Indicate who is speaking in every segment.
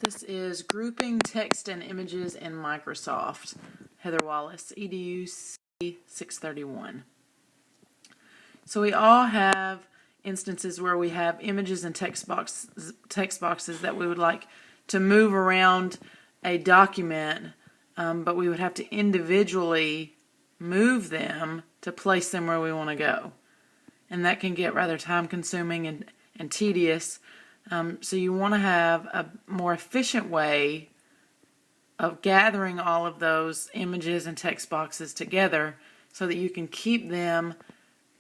Speaker 1: This is Grouping Text and Images in Microsoft. Heather Wallace, EDUC 631. So we all have instances where we have images and text boxes that we would like to move around a document, but we would have to individually move them to place them where we want to go. And that can get rather time consuming and tedious. So you want to have a more efficient way of gathering all of those images and text boxes together so that you can keep them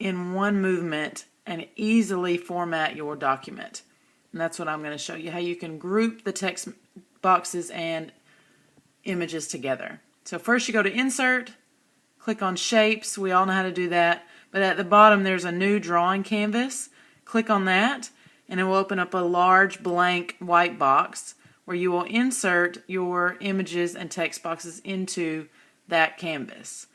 Speaker 1: in one movement and easily format your document. And that's what I'm going to show you, how you can group the text boxes and images together. So first you go to Insert, click on Shapes. We all know how to do that. But at the bottom there's a new drawing canvas. Click on that, and it will open up a large blank white box where you will insert your images and text boxes into that canvas.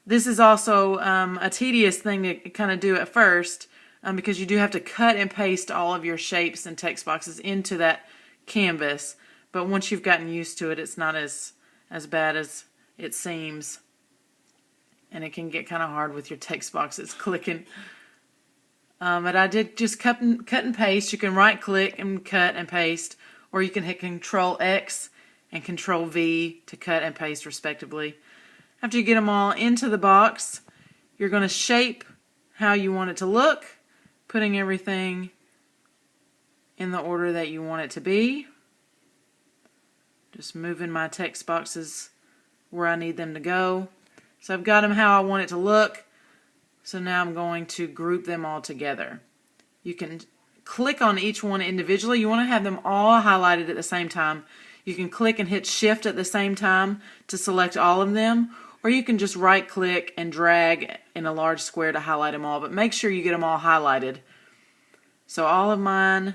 Speaker 1: This is also a tedious thing to kind of do at first because you do have to cut and paste all of your shapes and text boxes into that canvas, but once you've gotten used to it, it's not as bad as it seems, and it can get kind of hard with your text boxes clicking. But I did just cut and paste. You can right click and cut and paste, or you can hit Control X and Control V to cut and paste respectively. After you get them all into the box, you're going to shape how you want it to look, putting everything in the order that you want it to be. Just moving my text boxes where I need them to go. So I've got them how I want it to look. So now I'm going to group them all together. You can click on each one individually. You want to have them all highlighted at the same time. You can click and hit Shift at the same time to select all of them, or you can just right click and drag in a large square to highlight them all, but make sure you get them all highlighted. So all of mine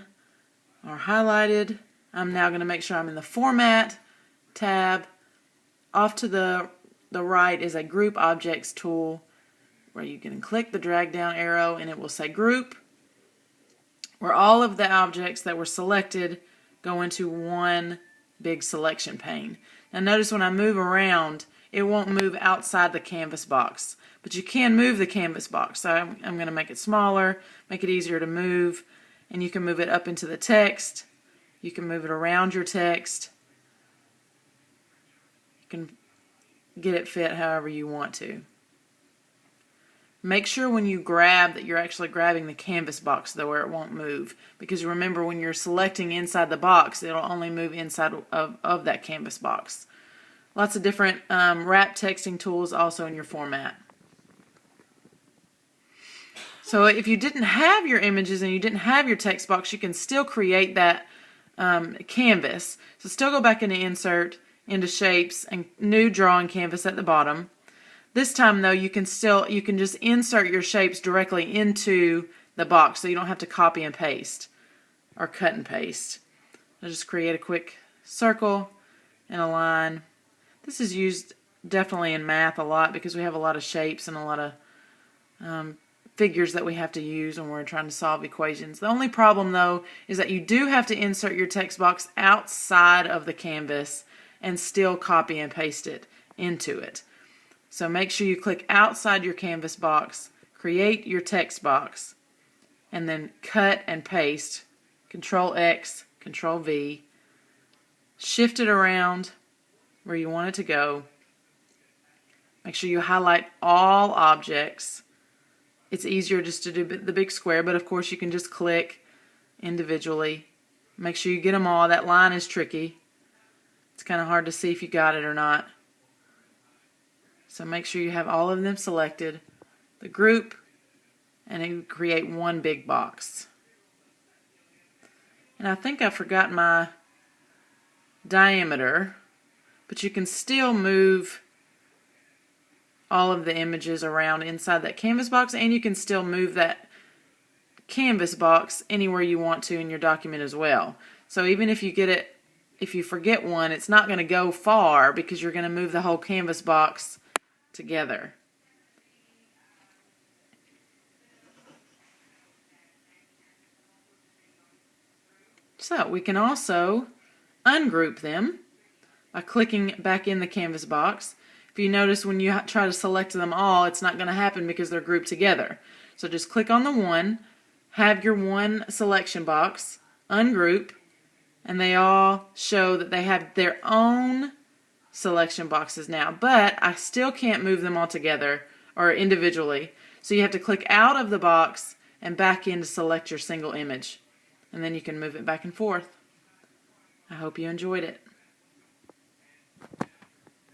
Speaker 1: are highlighted. I'm now going to make sure I'm in the Format tab. Off to the right is a Group Objects tool, where you can click the drag down arrow and it will say Group, where all of the objects that were selected go into one big selection pane. Now notice when I move around, it won't move outside the canvas box, but you can move the canvas box. So I'm going to make it smaller, make it easier to move, and you can move it up into the text. You can move it around your text. You can get it fit however you want to. Make sure when you grab that you're actually grabbing the canvas box though, where it won't move, because remember when you're selecting inside the box, it'll only move inside of that canvas box. Lots of different wrap texting tools also in your format. So if you didn't have your images and you didn't have your text box, you can still create that canvas. So still go back into Insert, into Shapes, and New Drawing Canvas at the bottom. This time though, you can just insert your shapes directly into the box, so you don't have to copy and paste or cut and paste. I'll just create a quick circle and a line. This is used definitely in math a lot because we have a lot of shapes and a lot of figures that we have to use when we're trying to solve equations. The only problem though is that you do have to insert your text box outside of the canvas and still copy and paste it into it. So make sure you click outside your canvas box, create your text box, and then cut and paste, Control X, Control V, shift it around where you want it to go. Make sure you highlight all objects. It's easier just to do the big square, but of course you can just click individually. Make sure you get them all. That line is tricky. It's kind of hard to see if you got it or not. So make sure you have all of them selected, the group, and you create one big box. And I think I forgot my diameter, but you can still move all of the images around inside that canvas box, and you can still move that canvas box anywhere you want to in your document as well. So even if you forget one, it's not going to go far because you're going to move the whole canvas box together. So we can also ungroup them by clicking back in the canvas box. If you notice, when you try to select them all, it's not going to happen because they're grouped together. So just click on the one, have your one selection box, ungroup, and they all show that they have their own selection boxes now. But I still can't move them all together or individually. So you have to click out of the box and back in to select your single image. And then you can move it back and forth. I hope you enjoyed it.